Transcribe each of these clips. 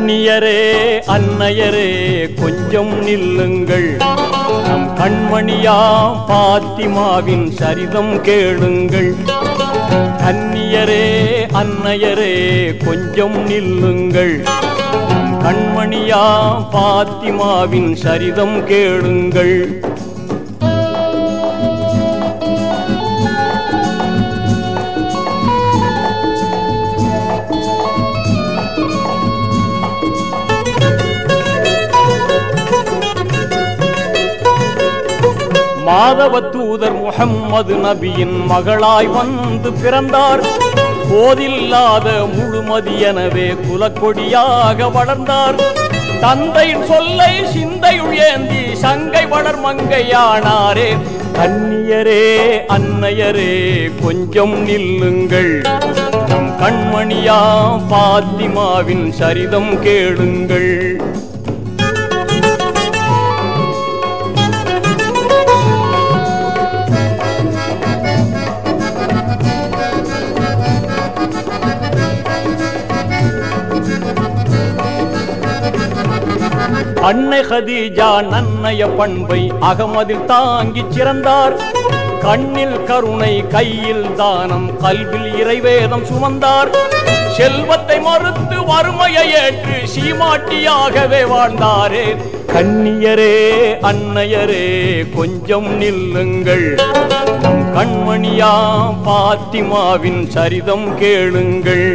கன்னியரே அன்னையரே கொஞ்சம் நில்லுங்கள், நம் கண்மணியாம் பாத்திமாவின் சரிதம் கேளுங்கள். கன்னியரே அன்னையரே கொஞ்சம் நில்லுங்கள், நம் கண்மணியாம் பாத்திமாவின் சரிதம் கேளுங்கள். மாதவ தூதர் முஹம்மது நபியின் மகளாய் வந்து பிறந்தார். போதில்லாத முழுமதியனவே குலக்கொடியாக வளர்ந்தார். தந்தையின் சொல்லை சிந்தையுள் ஏந்தி சங்கை வளர் மங்கையானாரே. கன்னியரே அன்னையரே கொஞ்சம் நில்லுங்கள், நம் கண்மணியாம் பாத்திமாவின் சரிதம் கேளுங்கள். அன்னை ஹதீஜா நன்னைய பண்பை அகமதில் தாங்கி சிறந்தார். கண்ணில் கருணை கையில் தானம் கல்வில் இறைவேதம் சுமந்தார். செல்வத்தை மறுத்து வறுமையை ஏற்று சீமாட்டியாகவே வாழ்ந்தாரே. கன்னியரே அன்னையரே கொஞ்சம் நில்லுங்கள், நம் கண்மணியாம் பாத்திமாவின் சரிதம் கேளுங்கள்.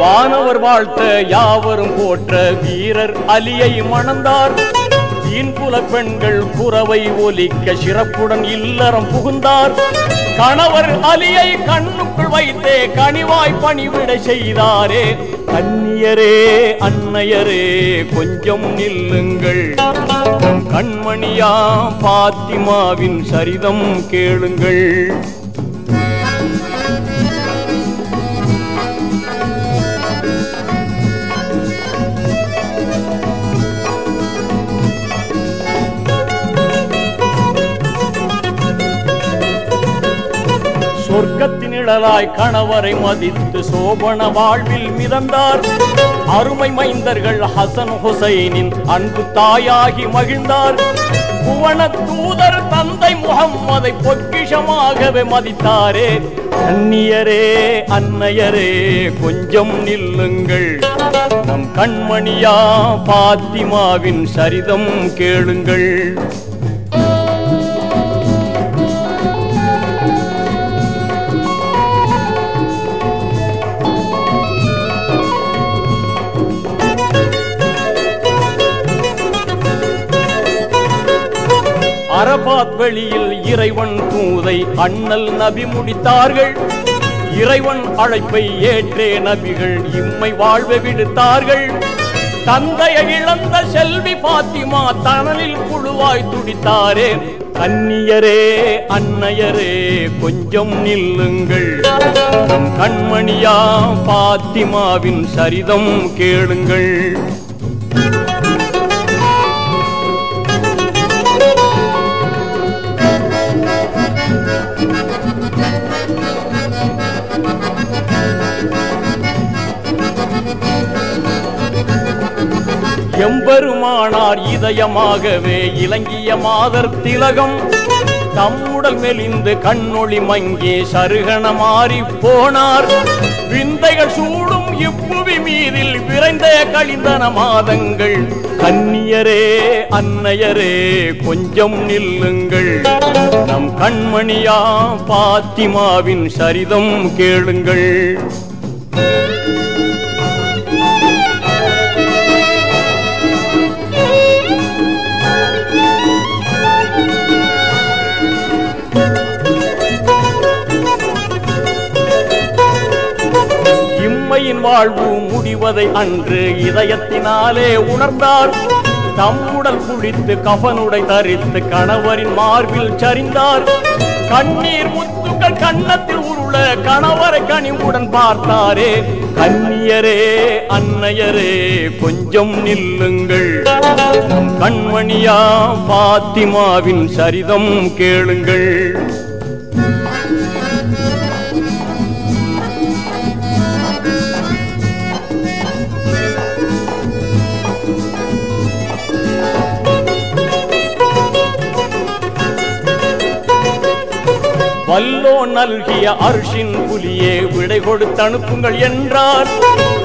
வானவர் வாழ்த்த யாவரும் போற்ற வீரர் அலியை மணந்தார். தீன்புல பெண்கள் குரவை ஒலிக்க சிறப்புடன் இல்லறம் புகுந்தார். கணவர் அலியை கண்ணுக்குள் வைத்தே கனிவாய் பணிவிட செய்தாரே. கன்னியரே அன்னையரே கொஞ்சம் நில்லுங்கள், கண்மணியாம் பாத்திமாவின் சரிதம் கேளுங்கள். சொர்க்கத்தின் நிழலாய் கணவரை மதித்து சோபன வாழ்வில் மிதந்தார். அருமை மைந்தர்கள் ஹசன் ஹுசைனின் அன்பு தாயாகி மகிழ்ந்தார். புவன தூதர் தந்தை முஹம்மதை பொக்கிஷமாகவே மதித்தாரே. கன்னியரே அன்னையரே கொஞ்சம் நில்லுங்கள், நம் கண்மணியாம் பாத்திமாவின் சரிதம் கேளுங்கள். அரபாத் வெளியில் இறைவன் தூதை அண்ணல் நபி முடித்தார்கள். இறைவன் அழைப்பை ஏற்றே நபிகள் இம்மை வாழ்வை விடுத்தார்கள். தந்தையை இழந்த செல்வி பாத்திமா தனலில் புழுவாய் துடித்தாரே. கன்னியரே அன்னையரே கொஞ்சம் நில்லுங்கள், நம் கண்மணியாம் பாத்திமாவின் சரிதம் கேளுங்கள். எம்பெருமானார் இதயமாகவே இலங்கிய மாதர் திலகம். தம்முடல் மெலிந்து கண்ணொளி மங்கி சருகன மாறி போனார். விந்தைகள் சூடும் இப்புவி மீதில் விரைந்த கழிந்தன மாதங்கள். கன்னியரே அன்னையரே கொஞ்சம் நில்லுங்கள், நம் கண்மணியாம் பாத்திமாவின் சரிதம் கேளுங்கள். வாழ்வு முடிவதை அன்று இதயத்தினாலே உணர்ந்தார். தம்முடல் குளித்து கஃனுடை தரித்து கணவரின் மார்பில் சரிந்தார். கண்ணீர் முத்துக்கள் கன்னத்தில் உருள கணவரை கனிவுடன் பார்த்தாரே. கண்ணியரே அன்னையரே கொஞ்சம் நில்லுங்கள், கண்மணியா பாத்திமாவின் சரிதம் கேளுங்கள். வல்லோ நல்கிய அர்ஷின் புலியே விடை கொடுத்து அனுப்புங்கள் என்றார்.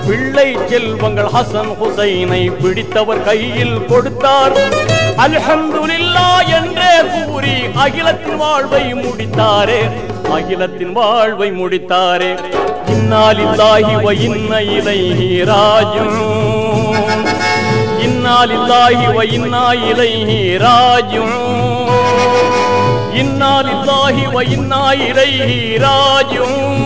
பிள்ளை செல்வங்கள் ஹசன் ஹுசைனை பிடித்தவர் கையில் கொடுத்தார். அல்ஹம்துலில்லாஹ் என்றே கூறி அகிலத்தின் வாழ்வை முடித்தாரே, அகிலத்தின் வாழ்வை முடித்தாரே. இன்னா லில்லாஹி வ இன்னா இலைஹி ராஜிஊன், இன்னா லில்லாஹி வ இன்னா இலைஹி ராஜிஊன், இன்னா லில்லாஹி வ இன்னா இலைஹி ராஜிஊன்.